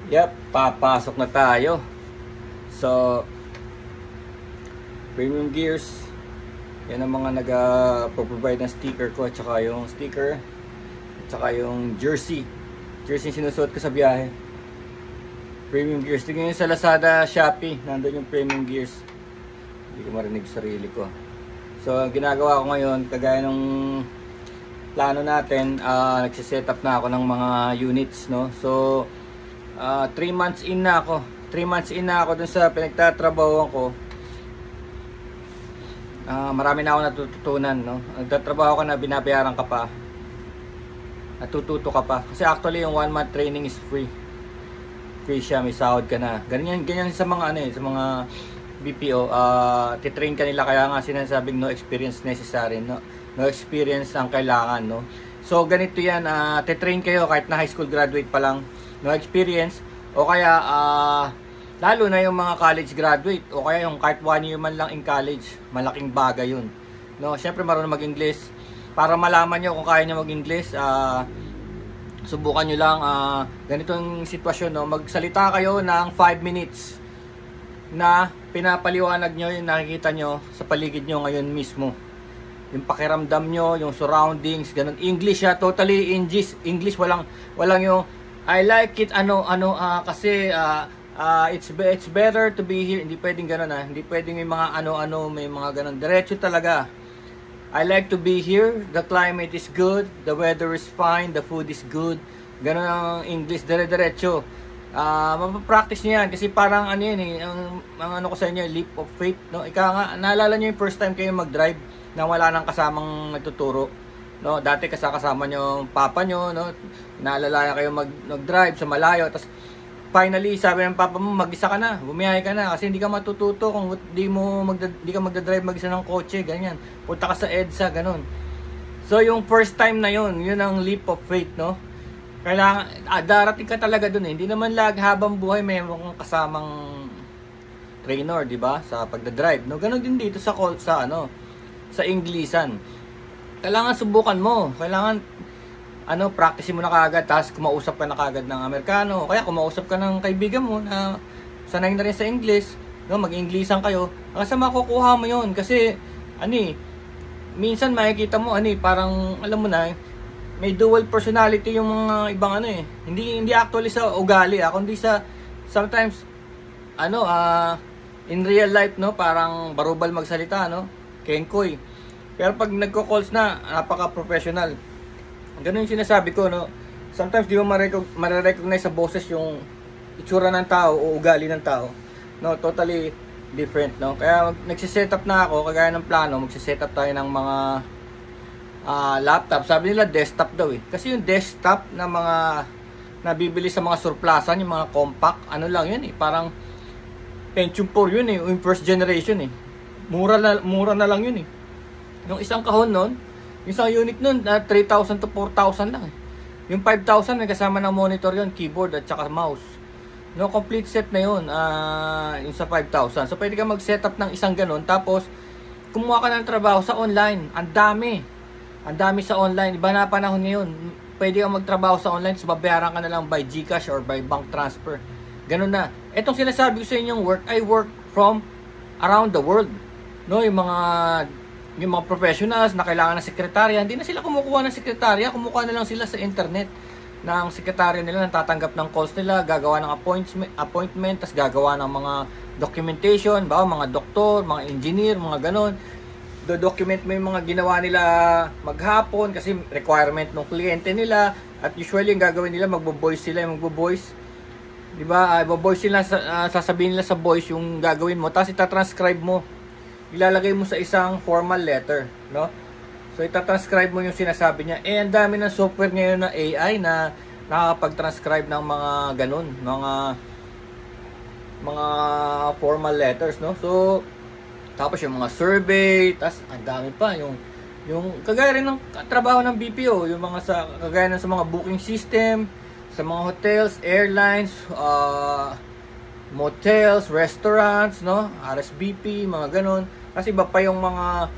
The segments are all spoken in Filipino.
Yep, papasok na tayo. So, Premium Gears. Yan ang mga nag-provide ng sticker ko. At saka yung sticker. At saka yung jersey. Jersey yung sinusuot ko sa biyahe. Premium Gears. Tingnan nyo sa Lazada, Shopee. Nandun yung Premium Gears. Hindi ko marinig sarili ko. So, ang ginagawa ko ngayon, kagaya ng plano natin, nagsiset up na ako ng mga units, no? So, 3 months in na ako. 3 months in na ako dun sa pinagtatrabahoan ko. Marami na ako natututunan, no? Nagtatrabaho ka na, binabayaran ka pa. Natututo ka pa. Kasi actually yung 1 month training is free. Free siya, may sahod ka na. Ganyan sa mga sa mga BPO, titrain ka nila, kaya nga sinasabing no experience necessary, no experience ang kailangan, no. So ganito yan, titrain kayo kahit na high school graduate pa lang, no experience, o kaya lalo na yung mga college graduate, o kaya yung kahit 1 year man lang in college, malaking bagay yun, no. Syempre marunong mag-English, para malaman nyo kung kaya nyo mag-English, subukan nyo lang, ganitong sitwasyon, no, magsalita kayo ng 5 minutes na pinapaliwanag nyo yung nakikita nyo sa paligid nyo ngayon mismo, yung pakiramdam nyo, yung surroundings, ganun. English totally English, walang yung I like it, kasi it's better to be here. Hindi pwedeng ganun, hindi pwedeng may mga may mga ganun. Diretso talaga. I like to be here, the climate is good, the weather is fine, the food is good. Ganun ang English, dire-diretso. Mapapractice nyo yan kasi parang yan ang ko sa inyo, leap of faith, no? Ika nga, naalala nyo yung first time kayo mag-drive na wala nang kasamang nagtuturo, no? Dati kasama nyo yung papa nyo, no? Naalala kayo mag-drive sa malayo, tapos finally sabi ng papa mo, mag-isa ka na, bumiyahe ka na kasi hindi ka matututo kung di ka magdadrive mag-isa ng kotse, ganyan. Punta ka sa EDSA, ganun. So yung first time na yun ang leap of faith, no? Kailangan, darating ka talaga dun, Hindi naman habang buhay mayroong kasamang trainer, di ba? Sa pagdadrive, no? Ganon din dito sa Inglesan. Kailangan subukan mo. Kailangan, practice mo na kaagad, tapos kumausap ka na kaagad ng Amerikano. Kaya kumausap ka ng kaibigan mo na sanay na rin sa English, no? Mag-Inglesan kayo. Kasi makukuha mo yun. Kasi, minsan makikita mo, parang, alam mo na, may dual personality yung mga ibang hindi actually sa ugali, kundi sa sometimes in real life, no, parang barubal magsalita, no, kenkoy. Pero pag nagko-calls na, napaka-professional. Ganun yung sinasabi ko, no. Sometimes di mo ma-recognize sa boses yung itsura ng tao o ugali ng tao, no, totally different, no. Kaya nagse-set up na ako, kagaya ng plano, magse-set up tayo ng mga laptop. Sabi nila desktop daw kasi yung desktop na mga nabibili sa mga surplusan, yung mga compact, lang yun parang Pentium 4 yun yung first generation mura na lang yun yung isang kahon nun, yung isang unit nun 3,000 to 4,000 lang yung 5,000 may kasama ng monitor yun, keyboard at saka mouse, no, complete set na yun, yung sa 5,000. So pwede ka mag setup ng isang ganun, tapos kumuha ka ng trabaho sa online. Ang dami sa online. Iba na panahon ngayon. Pwede kang magtrabaho sa online, so babayaran ka na lang by GCash or by bank transfer. Ganun na. Etong sinasabi ko sa inyong work, I work from around the world. No, yung mga professionals na kailangan ng sekretarya, hindi na sila kumukuha ng sekretarya, kumukuha na lang sila sa internet ng sekretarya nila, tatanggap ng calls nila, gagawa ng appointment, tas gagawa ng mga documentation, mga doktor, mga engineer, mga ganon. Do-document mo yung mga ginawa nila maghapon kasi requirement ng kliyente nila, at usually yung gagawin nila magbo-voice sila, di ba? Ibo-voice sila, sasabihin nila sa voice yung gagawin mo, tapos itatranscribe mo, ilalagay mo sa isang formal letter, no? So itatranscribe mo yung sinasabi niya. Ang dami ng software ngayon na AI na nakakapag-transcribe ng mga ganun, mga formal letters, no? So tapos yung mga survey, tas ang dami pa yung kagaya rin ng trabaho ng BPO, yung mga kagaya ng sa mga booking system, sa mga hotels, airlines, motels, restaurants, no, RSVP, mga ganon. Kasi iba pa yung mga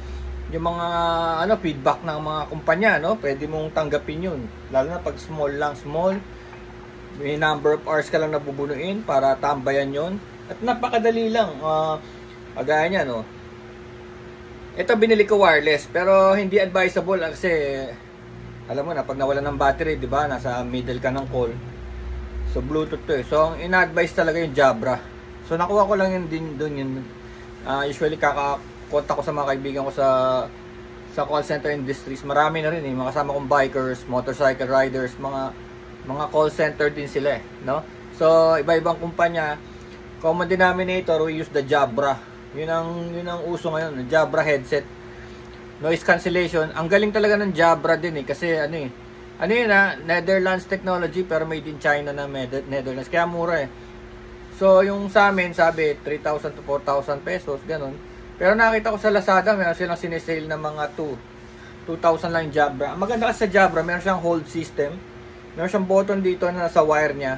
feedback ng mga kumpanya, no, pwede mong tanggapin yun, lalo na pag small. May number of hours ka lang na bubunuin para tambayan yon. At napakadali lang. Kagaya niya, no? Ito binili ko wireless, pero hindi advisable kasi alam mo na, pag nawala ng battery, di ba, nasa middle ka ng call. So, Bluetooth to eh. So, ang ina-advise talaga yung Jabra. So, nakuha ko lang yun din doon yun. Usually, kakakontak ko sa mga kaibigan ko sa call center industries. Marami na rin eh. Mga kasama kong bikers, motorcycle riders, mga call center din sila eh. No? So, iba-ibang kumpanya. Common denominator, we use the Jabra. Yun ang uso ngayon, Jabra headset. Noise cancellation. Ang galing talaga ng Jabra din eh. Kasi ano yun Netherlands technology pero made in China na Netherlands. Kaya mura eh. So yung sa amin sabi 3,000 to 4,000 pesos. Ganun. Pero nakita ko sa Lazada meron silang sinesale na mga 2,000 lang yung Jabra. Ang maganda kasi sa Jabra meron siyang hold system. Meron siyang button dito na nasa wire niya.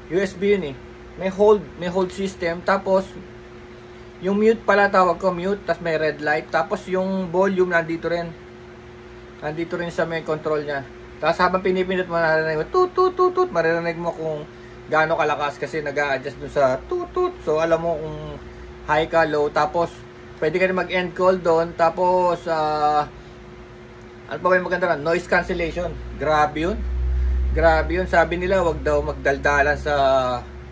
USB yun eh. May hold system. Tapos yung mute pala tawag ko, mute, tapos may red light, tapos yung volume nandito rin sa may control niya. Tapos habang pinipindot mo, maririnig mo tut, maririnig mo kung gaano kalakas kasi nag-a-adjust dun sa tut. So alam mo kung high ka, low, tapos pwede ka rin mag-end call doon, tapos ano pa ba yung maganda na? Noise cancellation. Grabe yun, sabi nila wag daw magdaldalan sa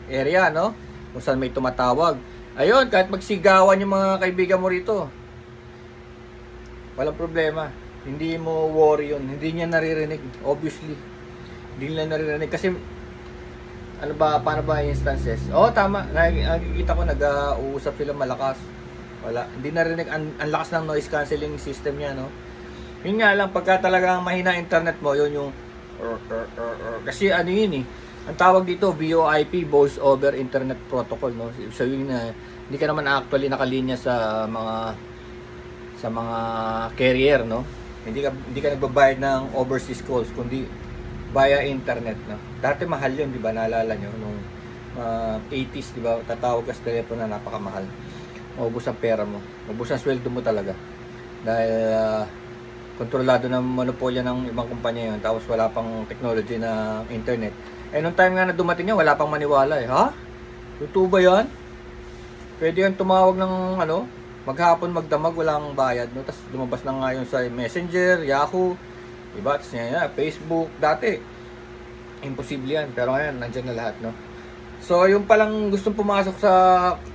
area, no? Kung saan may tumatawag. Ayun, kahit magsigawan yung mga kaibigan mo rito, walang problema. Hindi mo worry yun. Hindi niya naririnig. Obviously. Hindi nila naririnig. Kasi, paano ba instances? Tama. Nakikita ko, nag-uusap sila malakas. Wala. Hindi narinig. Ang lakas ng noise cancelling system niya, no? Yun nga lang, pagka talagang mahina internet mo, yun yung kasi yun eh. Ang tawag dito, VoIP, Voice over Internet Protocol, no? So yun na, hindi ka naman actually nakalinya sa mga carrier, no? Hindi ka nagbabayad ng overseas calls kundi via internet, no? Dati mahal yun, di ba? Naalala nyo nung 80s, di ba? Tatawag ka sa telepono na napakamahal. Maubos ang pera mo. Maubos ang sweldo mo talaga. Dahil kontrolado ng monopolya ng ibang kumpanya yun. Tapos wala pang technology na internet. Nung time nga na dumating yan, wala pang maniwala eh. Ha? Totoo ba yan? Pwede yan tumawag ng maghapon magdamag, walang bayad, no? Tapos lumabas na nga yun sa Messenger, Yahoo, diba? Tapos Facebook, dati imposible yan, pero ngayon nandiyan na lahat, no? So yung palang gustong pumasok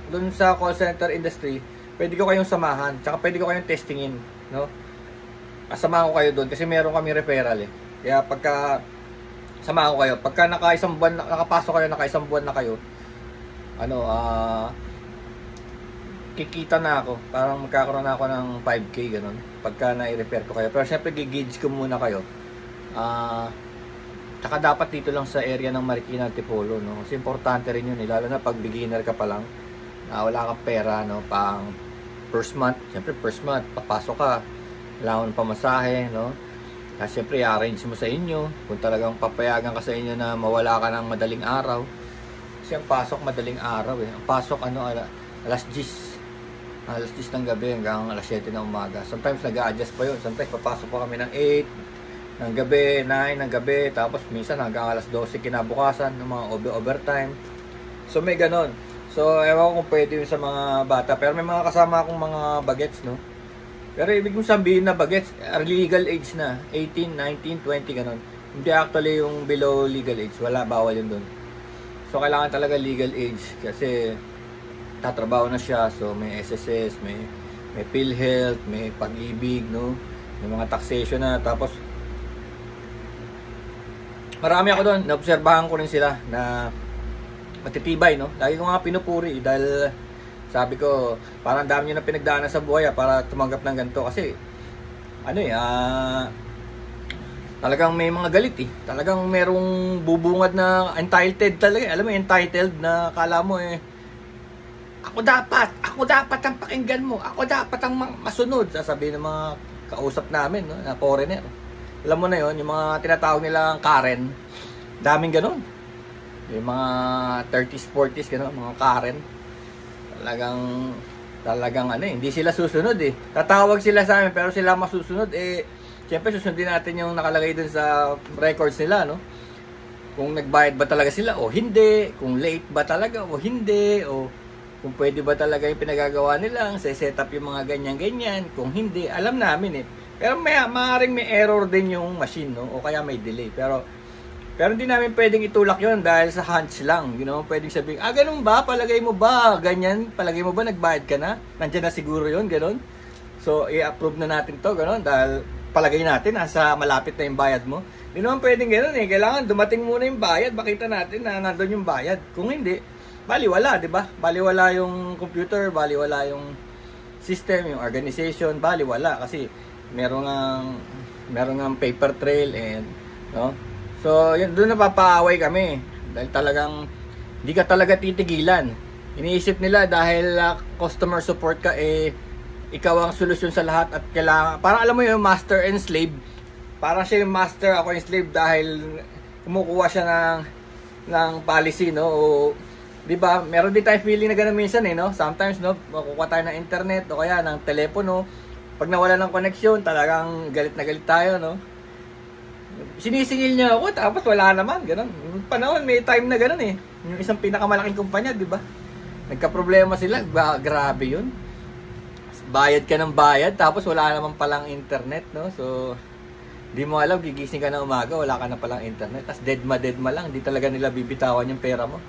dun sa call center industry, pwede ko kayong samahan, tsaka pwede ko kayong testingin, no? Samahan ko kayo doon kasi meron kami referral eh. Kaya samahan ko kayo. Pagka nakapasok kayo, naka-isang buwan na kayo, kikita na ako. Parang magkakaroon na ako ng 5K, ganun. Pagka na-i-repair ko kayo. Pero syempre, gigauge ko muna kayo. Tsaka dapat dito lang sa area ng Marikina, Antipolo, no? Kasi importante rin yun, lalo na pag beginner ka pa lang. Wala kang pera, no? Pang first month. Syempre, first month, papasok ka. Kailangan ng pamasahe, no? Kasi syempre, i-arrange mo sa inyo. Kung talagang papayagan ka sa inyo na mawala ka ng madaling araw. Kasi ang pasok, madaling araw eh. Ang pasok, alas 10. Alas 10 ng gabi hanggang alas 7 ng umaga. Sometimes nag-a-adjust pa yun. Sometimes papasok pa kami ng 8 ng gabi, 9 ng gabi. Tapos minsan hanggang alas 12 kinabukasan ng mga overtime. So may ganon. So ewan ko kung pwede yun sa mga bata. Pero may mga kasama akong mga bagets, no? Pero ibig kong sabihin na bagets, legal age na. 18, 19, 20, ganon. Hindi actually yung below legal age. Wala, bawal yun dun. So kailangan talaga legal age. Kasi tatrabaho na siya. So may SSS, may PhilHealth, may Pag-ibig, no? May mga taxation na. Tapos marami ako doon. Naobserbahan ko rin sila na matitibay, no? Lagi ko nga pinupuri dahil sabi ko, parang dami nyo na pinagdaanan sa buhay para tumanggap ng ganito. Kasi, talagang may mga galit eh. Talagang merong bubungad na entitled talaga. Alam mo, entitled na kala mo eh, ako dapat ang pakinggan mo. Ako dapat ang masunod. Sasabihin ng mga kausap namin, no, na foreigner. Alam mo na yon, yung mga tinatawag nilang Karen. Daming ganun. Yung mga 30s, 40s, gano'n, mga Karen. Talagang hindi sila susunod eh. Tatawag sila sa amin pero sila masusunod eh. Siyempre susundin natin yung nakalagay dun sa records nila, no? kung nagbayad ba talaga sila o hindi, kung late ba talaga o hindi, o kung pwede ba talaga yung pinagagawa nilang set up yung mga ganyan-ganyan. Kung hindi, alam namin eh. Pero maaaring may error din yung machine, no? O kaya may delay. Pero hindi namin pwedeng itulak yon dahil sa hunch lang. You know, pwedeng sabihin, ganun ba? Palagay mo ba? Ganyan? Palagay mo ba nagbayad ka na? Nandiyan na siguro yon, ganun. So, i-approve na natin to, ganun. Dahil palagay natin, nasa malapit na yung bayad mo. Hindi naman pwedeng ganun eh. Kailangan dumating muna yung bayad. Makita natin na nandun yung bayad. Kung hindi, baliwala, di ba? Baliwala yung computer, baliwala yung system, yung organization, baliwala. Kasi meron ng paper trail and, no? So, yun, doon napapaaway kami. Dahil talagang, hindi ka talaga titigilan. Iniisip nila dahil customer support ka, ikaw ang solusyon sa lahat at kailangan, parang alam mo yung master and slave. Parang siya yung master, ako yung slave dahil kumukuha siya ng policy, no? O, di ba? Meron din tayo feeling na gano'n minsan, no? Sometimes, no? Makukuha tayo ng internet o kaya ng telepono. Pag nawala ng connection, talagang galit na galit tayo, no? Sinisingil niya ako, tapos wala naman, gano'n. Panahon, may time na gano'n eh. Yung isang pinakamalaking kumpanya, di ba? Nagka-problema sila, grabe yun. Bayad ka ng bayad, tapos wala naman palang internet, no? So, di mo alam, gigising ka na umaga, wala ka na palang internet. Tapos dead ma lang, di talaga nila bibitawan yung pera mo.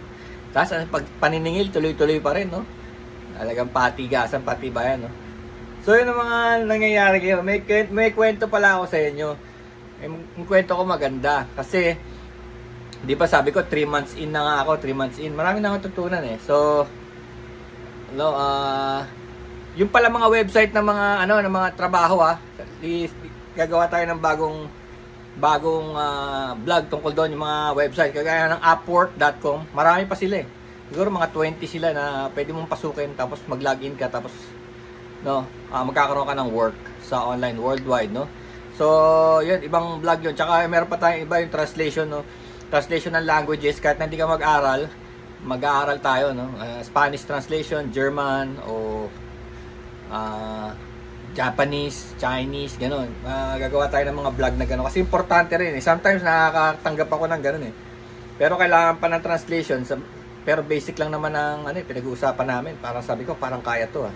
Tapos pag paniningil, tuloy-tuloy pa rin, no? Talagang patigasan, patibayan, no? So, yun ang mga nangyayari kayo. May kwento pala ako sa inyo. Yung kwento ko maganda. Kasi, di ba sabi ko, 3 months in na nga ako, 3 months in. Marami na akong tutunan eh. So, no, yung pala mga website ng mga, ng mga trabaho gagawa tayo ng bagong vlog tungkol doon, yung mga website. Kagaya ng upwork.com. Marami pa sila eh. Siguro mga 20 sila na pwede mong pasukin, tapos mag-login ka, tapos, no, magkakaroon ka ng work sa online worldwide, no? So, yun, ibang vlog yun. Tsaka meron pa tayong iba yung translation, no? Translation ng languages. Kahit na hindi ka mag-aaral, mag-aaral tayo, no? Spanish translation, German, o Japanese, Chinese, gano'n. Gagawa tayo ng mga vlog na gano'n. Kasi importante rin, eh. Sometimes nakakatanggap ako ng gano'n, eh. Pero kailangan pa ng translation. Pero basic lang naman ang pinag-uusapan namin. Parang sabi ko, parang kaya to,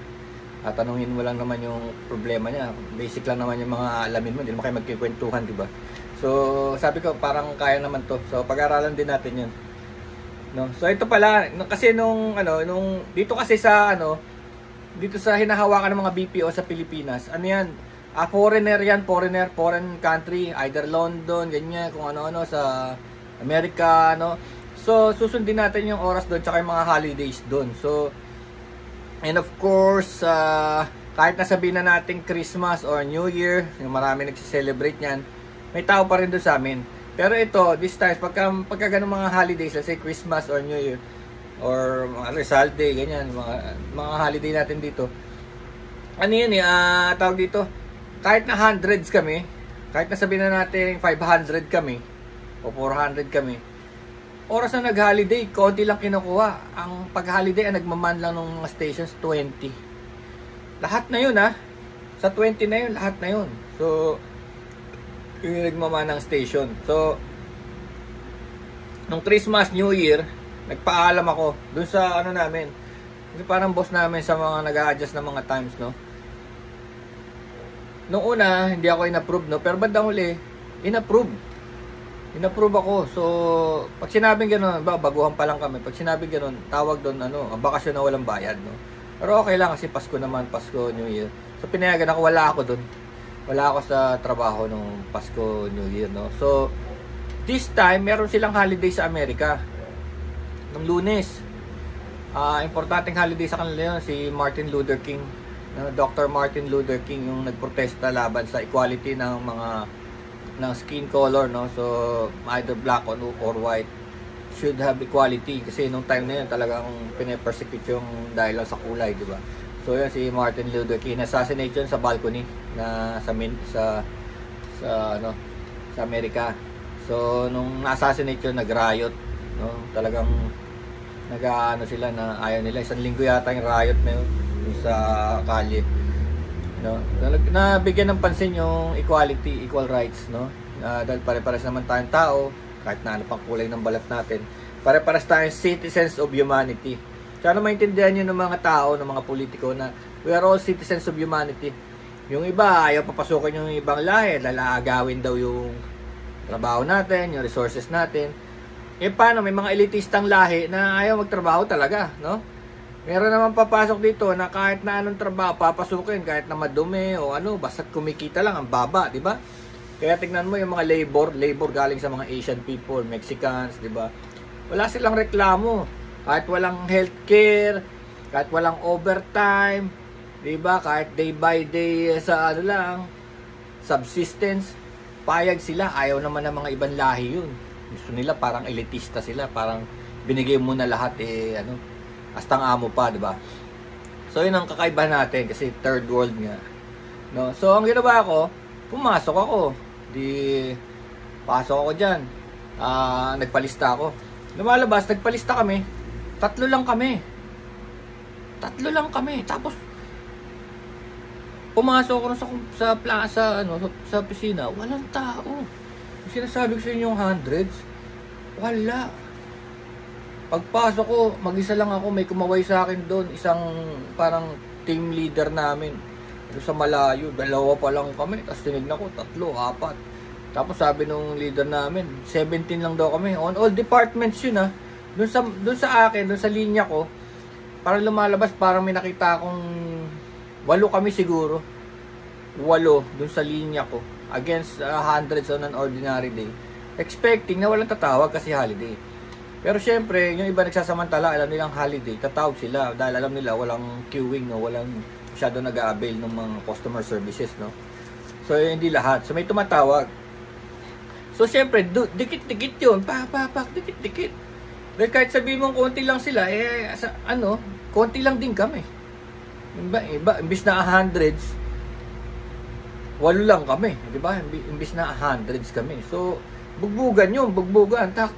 At tanungin mo lang naman yung problema niya. Basic lang naman yung mga alamin mo. Hindi mo kayo magkikwentuhan, di ba? So, sabi ko, parang kaya naman to. So, pag-aralan din natin yun. No? So, ito pala, kasi dito kasi sa, dito sa hinahawakan ng mga BPO sa Pilipinas, yan? Foreigner yan, foreign country, either London, ganyan, kung ano-ano, sa Amerika, So, susundin natin yung oras doon, tsaka yung mga holidays doon. So, and of course, kahit nasabihin na natin Christmas or New Year, yung marami nagsiselebrate niyan, may tao pa rin doon sa amin. Pero ito, this time, pagka ganun mga holidays, let's say Christmas or New Year, or mga Rizal Day, ganyan, mga holiday natin dito. Tawag dito, kahit na hundreds kami, kahit nasabihin na natin 500 kami, o 400 kami, oras na nag-holiday, konti lang kinukuha. Ang pag-holiday, nagmaman lang ng mga stations, 20. Lahat na yun, Sa 20 na yun, lahat na yun. So, yung nagmaman ng station. So, nung Christmas, New Year, nagpaalam ako dun sa namin. Kasi parang boss namin sa mga nag-a-adjust ng mga times, no? Nung una, hindi ako in-approve, no? Pero bandang huli, in-approve ako. So, pag sinabing gano'n, baguhan pa lang kami. Pag sinabing gano'n, tawag doon, bakasyon na walang bayad, no? Pero okay lang kasi Pasko naman, Pasko, New Year. So, pinayagan ako, wala ako doon. Wala ako sa trabaho nung Pasko, New Year, no? So, this time, meron silang holiday sa Amerika. Nung Lunes. Importanteng holiday sa kanila yun, si Martin Luther King. Dr. Martin Luther King yung nagprotesta laban sa equality ng skin color, no? So either black or white should have equality, kasi nung time na yun talagang pine-persecute yung dahil lang sa kulay, di ba? So yun, si Martin Luther King assassinate yun sa balcony na sa Amerika. So nung na-assassinate yun, nag-riot, no? Talagang sila na ayaw nila. 1 linggo yata yung riot na yun sa kalye, no? Na bigyan ng pansin yung equality, equal rights, no? Dahil pare-pares naman tayong tao, kahit na ano pang kulay ng balat natin, pare-paras tayong citizens of humanity. Sana maintindihan nyo ng mga tao, ng mga politiko na we are all citizens of humanity. Yung iba, ayaw papasukin yung ibang lahi, lalaagawin daw yung trabaho natin, yung resources natin. Paano, may mga elitistang lahi na ayaw magtrabaho talaga, no? Meron naman papasok dito na kahit na anong trabaho papasukin, kahit na madumi o ano, basta kumikita lang, ang baba, di ba? Kaya tignan mo yung mga labor galing sa mga Asian people, Mexicans, di ba? Wala silang reklamo. Kahit walang healthcare, kahit walang overtime, di ba? Kahit day by day sa ano lang, subsistence, payag sila. Ayaw naman ng mga ibang lahi yun. Gusto nila parang elitista sila, parang binigay mo na lahat ano, hastang amo pa, di ba? So yun ang kakaiba natin kasi third world nga. No? So ang ginawa ko, pumasok ako. Pasok ako diyan. Nagpalista ako. Lumalabas, nagpalista kami. Tatlo lang kami. Tapos pumasok ako sa plaza, sa opisina, walang tao. Yung sinasabi ko sa inyo yung hundreds, wala. Pagpasok ko, mag-isa lang ako, may kumaway sa akin doon, isang parang team leader namin. Sa malayo, dalawa pa lang kami, tapos tinignan ko, 3, 4. Tapos sabi nung leader namin, 17 lang daw kami. On all departments yun ha. Doon sa akin, doon sa linya ko, parang lumalabas, parang may nakita akong 8 kami siguro. 8 doon sa linya ko. Against hundreds on an ordinary day. Expecting na walang tatawag kasi holiday. Pero syempre, yung iba nagsasamantala, alam nilang holiday, tatawag sila dahil alam nila walang queuing, no? Walang masyado nag-a-avail ng mga customer services, no? So hindi lahat. So may tumatawag. So syempre, dikit-dikit yun. Dikit-dikit. Dahil kahit sabihin mong konti lang sila, konti lang din kami. Iba, imbis na hundreds, 8 lang kami, di ba? Imbis na hundreds kami. So, bugbugan. Tak.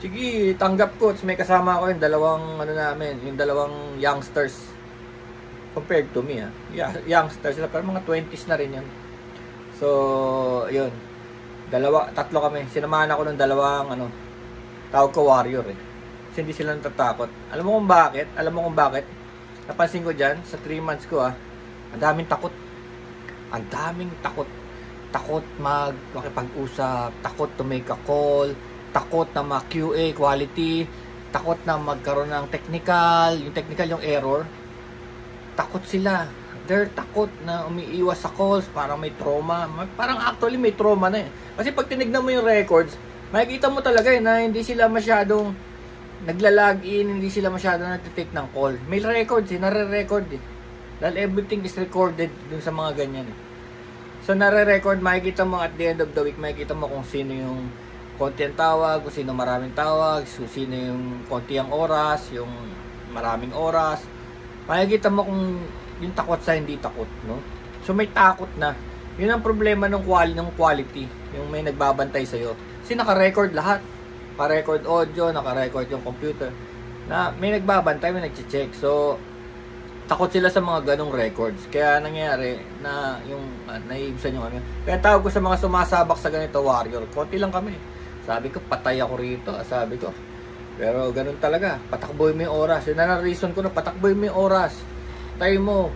Sige, tanggap ko. May kasama ko yung dalawang youngsters. Compared to me, youngsters sila, pero mga 20s na rin yan. So, yun. 3 kami. Sinamahan ako ng dalawang, tawag ko warrior Kasi hindi sila natatakot. Alam mo kung bakit? Napansin ko dyan, sa 3 months ko ang daming takot. Takot makipag-usap, takot to make a call, takot na ma-QA quality, takot na magkaroon ng technical, yung error. Takot sila. They're takot na umiiwas sa calls, parang may trauma. Parang actually may trauma na Kasi pag tinignan mo yung records, makikita mo talaga na hindi sila masyadong nagla-login, hindi sila masyadong nagtitake ng call. May records nare-record Dahil everything is recorded dun sa mga ganyan So nare-record, makikita mo at the end of the week, makikita mo kung sino yung konti ang tawag, kung sino maraming tawag, kung sino yung konti ang oras, yung maraming oras. Makikita mo kung yung takot sa hindi takot, no? So may takot na. Yun ang problema ng quality, yung may nagbabantay sa'yo. Kasi naka-record lahat. Pa-record audio, naka-record yung computer. Na may nagbabantay, may nag-check. So, takot sila sa mga ganong records. Kaya nangyayari na yung naiibsan yung Kaya tawag ko sa mga sumasabak sa ganito warrior. Konti lang kami. Sabi ko, patay ako rito. Sabi ko. Pero ganun talaga. Patakboy mo yung oras. Yun na reason ko na patakboy mo yung oras. Tayo mo.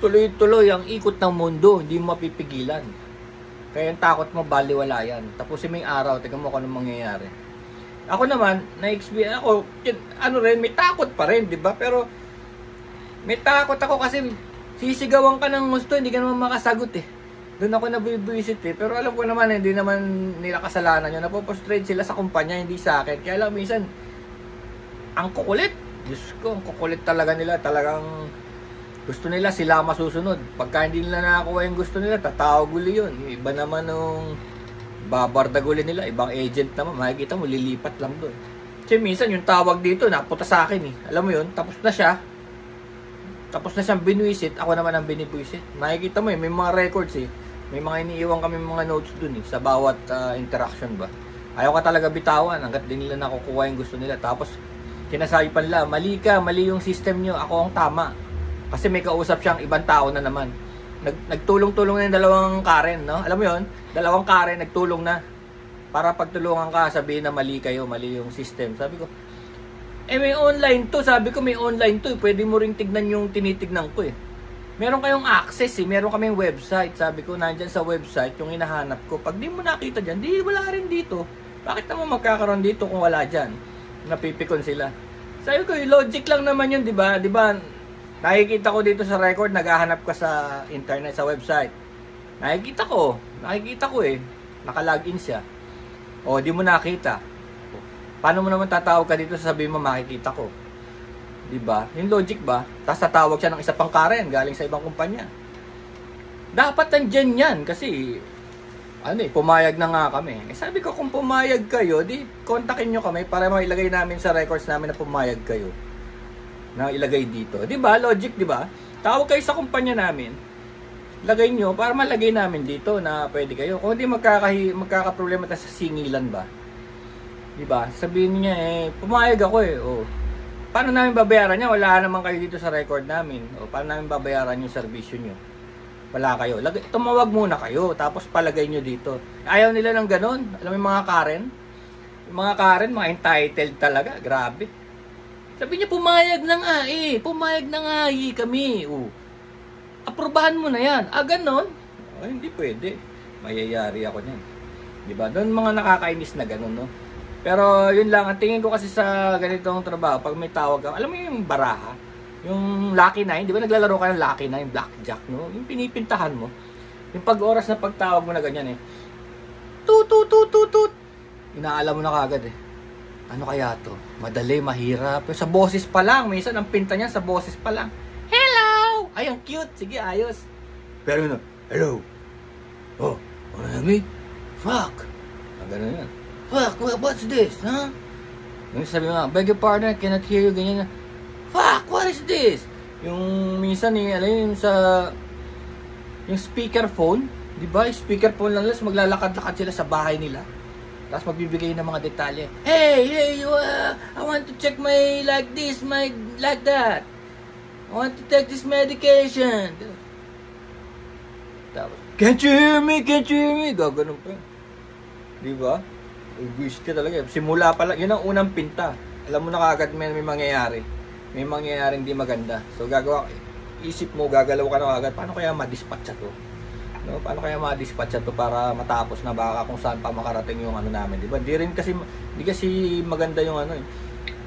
Tuloy-tuloy ang ikot ng mundo. Hindi mo mapipigilan. Kaya yung takot mo, baliwala yan. Tapusin mo yung araw. Tingnan mo kung anong mangyayari. Ako naman, na-experience ako. May takot pa rin, di ba? Pero may takot ako kasi sisigawan ka ng gusto. Hindi ka naman makasagot Doon ako nabibisit Pero alam ko naman, hindi naman nila kasalanan yun. Napopostrate sila sa kumpanya, hindi sa akin. Kaya lang, minsan, ang kukulit. Diyos ko, ang kukulit talaga nila. Talagang gusto nila sila masusunod. Pagka hindi nila nakakuha yung gusto nila, tatawag uli yun. Yung iba naman nung babardag uli nila. Ibang agent naman, makikita mo, lilipat lang doon. Kasi minsan, yung tawag dito, napunta sa akin Alam mo yun, tapos na siya. Tapos na siyang binwisit, ako naman ang binibwisit. Makikita mo may mga records May mga iniiwan kami mga notes dun sa bawat interaction ba. Ayaw ka talaga bitawan hanggat din nila nakukuha yung gusto nila. Tapos sinasabi pa nila, mali ka, mali yung system nyo, ako ang tama. Kasi may kausap siyang ibang tao na naman. Nagtulong-tulong na yung dalawang Karen, no? Alam mo yun? Dalawang Karen nagtulong na. Para pagtulungan ka, sabihin na mali kayo, mali yung system. Sabi ko, may online to. Sabi ko, may online to. Pwede mo ring tignan yung tinitignan ko eh. Meron kayong access eh. Meron kaming website. Sabi ko, nandyan sa website yung hinahanap ko. Pag di mo nakita dyan, di wala rin dito. Bakit naman magkakaroon dito kung wala dyan? Napipikon sila. Sabi ko, logic lang naman yun, di ba? Di ba, nakikita ko dito sa record, naghahanap ka sa internet, sa website. Nakikita ko eh. Nakalagin siya. O, di mo nakita. Paano mo naman tatawag ka dito, sabihin mo makikita ko? Diba? Yung logic ba? Tapos tatawag siya ng isa pang Karen galing sa ibang kumpanya. Dapat nandyan yan kasi pumayag na nga kami. Sabi ko, kung pumayag kayo, di kontakin nyo kami para mailagay namin sa records namin na pumayag kayo. Na ilagay dito. Diba? Logic, diba? Tawag kayo sa kumpanya namin. Lagay nyo para malagay namin dito na pwede kayo. Kung hindi magkakaproblema tayo sa singilan ba? Diba? Sabihin niya pumayag ako oh. Paano namin babayaran niya? Wala naman kayo dito sa record namin. O paano namin babayaran yung servisyo nyo? Wala kayo. Tumawag muna kayo, tapos palagay nyo dito. Ayaw nila ng ganun. Alam mo yung mga Karen? Yung mga Karen, mga entitled talaga. Grabe. Sabi niya, pumayag na nga Pumayag na nga kami. Aprobahan mo na yan. Ganon? Hindi pwede. Mayayari ako niyan. Diba? Doon mga nakakainis na ganon, no? Pero yun lang, ang tingin ko kasi sa ganitong trabaho, pag may tawag ka, alam mo yung baraha, yung Lucky 9, di ba naglalaro ka ng Lucky 9, Blackjack, no? Yung pinipintahan mo, yung pag-oras na pagtawag mo na ganyan tut, inaalam mo na kagad ano kaya to? Madali, mahirap. Pero sa boses pa lang, minsan ang pinta niya sa boses pa lang, hello! Ay, ang cute, sige, ayos. Pero hello? Oh, me? Fuck! Ganun yan. Fuck, what's this, huh? Yung sabi mo, beg your pardon, I cannot hear you, ganyan na. Fuck, what is this? Yung minsan yung yung speakerphone, di ba? Speakerphone lang nila, maglalakad-lakad sila sa bahay nila. Tapos magbibigay ng mga detalye. Hey, I want to check my like this, my like that. I want to take this medication. Tapos, can't you hear me? Gaganon pa. Di ba? Wish ka talaga. Simula pa lang, yun ang unang pinta. Alam mo na kagad may mangyayari. May mangyayaring di maganda. So isip mo, gagalaw ka na kagad. Paano kaya ma-dispatcha to? No? Paano kaya ma-dispatcha to para matapos na baka kung saan pa makarating yung namin, di ba? Di kasi maganda yung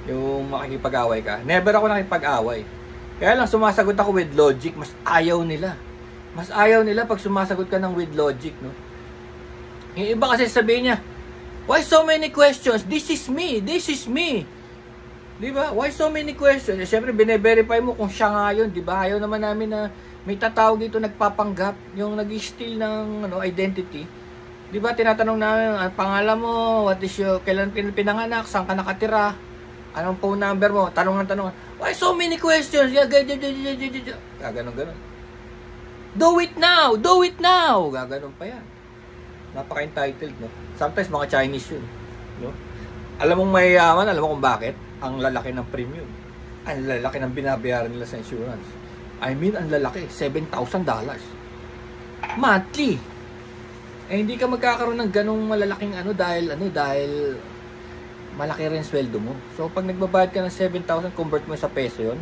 yung makikipag-away ka. Never ako nakipag-away. Kaya lang sumasagot ako with logic. Mas ayaw nila pag sumasagot ka ng with logic, no? Yung iba kasi sabihin niya, why so many questions? This is me. Diba? Why so many questions? Siyempre, bine-verify mo kung siya nga yun. Diba? Ayaw naman namin na may tatawag dito nagpapanggap, yung nag-steal ng identity. Diba? Tinatanong namin, pangalan mo, what is your, kailan pinanganak, saan ka nakatira, anong phone number mo, tanong. Why so many questions? Gaganon. Do it now! Gaganon pa yan. Napaka-entitled, no? Sometimes mga Chinese yun, no? Alam mong mayayaman, alam mo kung bakit? Ang lalaki ng premium. Ang lalaki ng binabayaran nila sa insurance. I mean, ang lalaki, $7,000 monthly. Hindi ka magkakaroon ng ganong malalaking dahil malaki rin sweldo mo. So pag nagbabayad ka ng 7,000, convert mo sa peso yon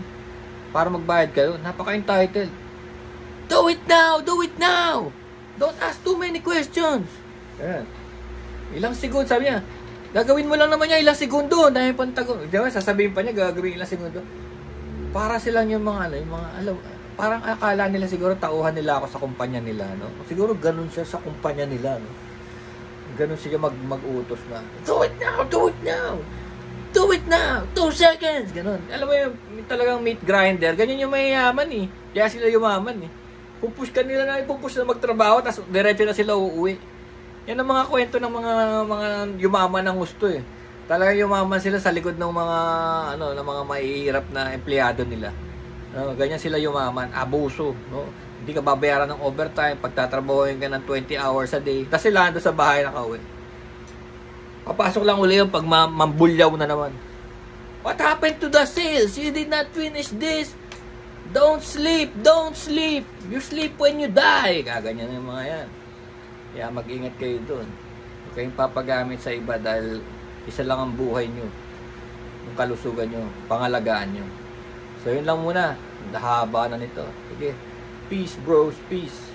para magbayad kayo, napaka-entitled. Do it now! Don't ask too many questions. Ayan. Ilang segundo, sabi niya, gagawin mo lang naman niya ilang segundo. Dahil pantagon. Diba, sasabihin pa niya, gagawin ilang segundo. Para silang yung mga parang akala nila siguro tauhan nila ako sa kumpanya nila, no? Siguro ganun siya sa kumpanya nila, no? Ganun siya mag-utos na, do it now! 2 seconds! Ganun. Alam mo yung talagang meat grinder. Ganyan yung mayayaman eh. Kaya sila yumaman eh. Pupush na magtrabaho, tapos diretso na sila uuwi. Yan ang mga kwento ng mga yumaman ng gusto eh. Talagang yumaman sila sa likod ng mga ng mga mahihirap na empleyado nila. Ganyan sila yumaman, abuso, no? Hindi ka babayaran ng overtime, pagtatrabahoin ka ng 20 hours a day. Tapos sila ando sa bahay nakauwi. Papasok lang uli yung pag mambulyaw na naman. What happened to the sales? You did not finish this. Don't sleep. You sleep when you die. Kaganyan yung mga yan. Kaya mag-ingat kayo doon. Huwag kayong papagamit sa iba dahil isa lang ang buhay nyo. Yung kalusugan nyo, pangalagaan nyo. So yun lang muna. Nahaba na nito. Sige. Peace bros, peace.